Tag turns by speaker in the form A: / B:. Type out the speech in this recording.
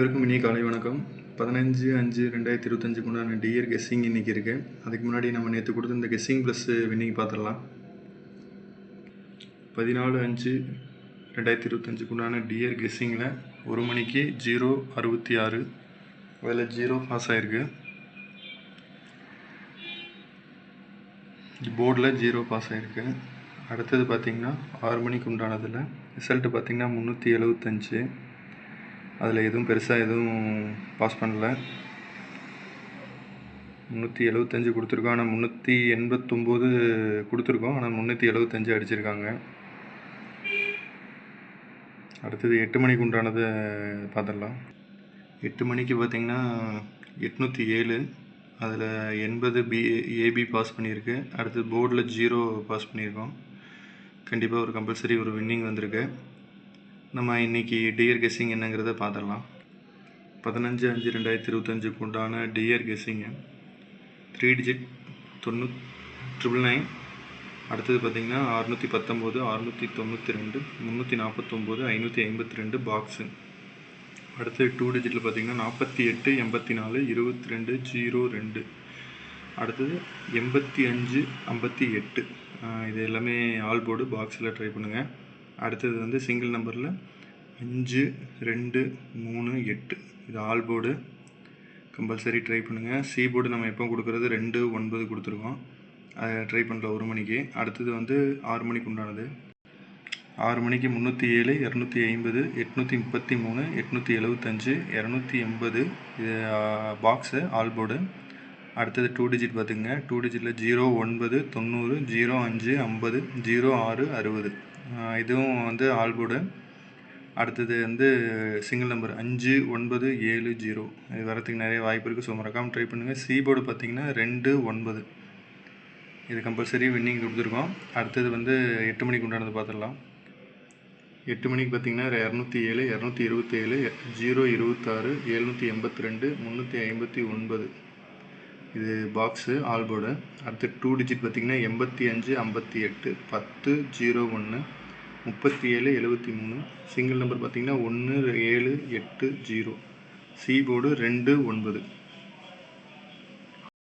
A: எல்லாருக்கும் இனிய காலை வணக்கம். 15/5/2025 உண்டான டியர் கெஸ்ஸிங் இன்றைக்கி இருக்குது. அதுக்கு முன்னாடி நம்ம நேற்று கொடுத்த இந்த கெஸ்ஸிங் ப்ளஸ் வின்னிங் பார்த்துடலாம். 14/5/2025 உண்டான டியர் கெஸ்ஸிங்கில் 1 மணிக்கு 066 அதில் 0 பாஸ் ஆகிருக்கு. போர்டில் 0 பாஸ் ஆகிருக்கு. அடுத்தது பார்த்திங்கன்னா 6 மணிக்கு உண்டானதில் ரிசல்ட்டு பார்த்திங்கன்னா 375. அதில் எதுவும் பெருசாக எதுவும் பாஸ் பண்ணல. 375 கொடுத்துருக்கோம், ஆனால் 389 கொடுத்துருக்கோம், ஆனால் 375 அடிச்சிருக்காங்க. அடுத்தது 8 மணிக்கு உண்டானதை பார்த்துடலாம். 8 மணிக்கு பார்த்திங்கன்னா 807, அதில் 80 ஏபி பாஸ் பண்ணியிருக்கு. அடுத்தது போர்டில் 0 பாஸ் பண்ணியிருக்கோம். கண்டிப்பாக ஒரு கம்பல்சரி ஒரு வின்னிங் வந்திருக்கு. நம்ம இன்றைக்கி டியர் கெஸ்ஸிங் என்னங்கிறத பார்த்துடலாம். 15/5/2025 உண்டான டியர் கெஸ்ஸிங்கு 3 டிஜிட் 999. அடுத்தது பார்த்திங்கன்னா 619, 692, 349, 552 பாக்ஸு. அடுத்தது 2 டிஜிட்டில் பார்த்திங்கன்னா 48, 84, 22, 02. அடுத்தது 85, 58. இது எல்லாமே ஆல் போர்டு பாக்ஸில் ட்ரை பண்ணுங்கள். அடுத்தது வந்து சிங்கிள் நம்பரில் 5, 2, 3, 8. இது ஆல் போர்டு கம்பல்சரி ட்ரை பண்ணுங்கள். சி போர்டு நம்ம எப்போ கொடுக்குறது 2, 9 கொடுத்துருக்கோம். அதை ட்ரை பண்ணல 1 மணிக்கு. அடுத்தது வந்து 6 மணிக்கு உண்டானது. 6 மணிக்கு 307, 250, 833, 875, 280. இது பாக்ஸு ஆல் போர்டு. அடுத்தது 2 டிஜிட் பார்த்துங்க. 2 டிஜிட்டில் 0, 9, 90, 05, 50, 06, 60. இதுவும் வந்து ஆல் போர்டு. அடுத்தது வந்து சிங்கிள் நம்பர் 5, 9, 7, 0. இது வரத்துக்கு நிறைய வாய்ப்பு இருக்குது. ஸோ மறக்காமல் ட்ரை பண்ணுங்கள். சி போர்டு பார்த்திங்கன்னா 2, 9. இது கம்பல்சரி வின்னிங் கொடுத்துருக்கோம். அடுத்தது வந்து 8 மணிக்கு உண்டானது பார்த்துடலாம். 8 மணிக்கு பார்த்திங்கன்னா 207, 227, 026, 782, 359. இது பாக்ஸு ஆல் போர்டு. அடுத்து 2 டிஜிட் பார்த்திங்கன்னா 85, 58, 10, 01, 37, 73. சிங்கிள் நம்பர் பார்த்திங்கன்னா 1, 7, 8, 0. C board 2, 9.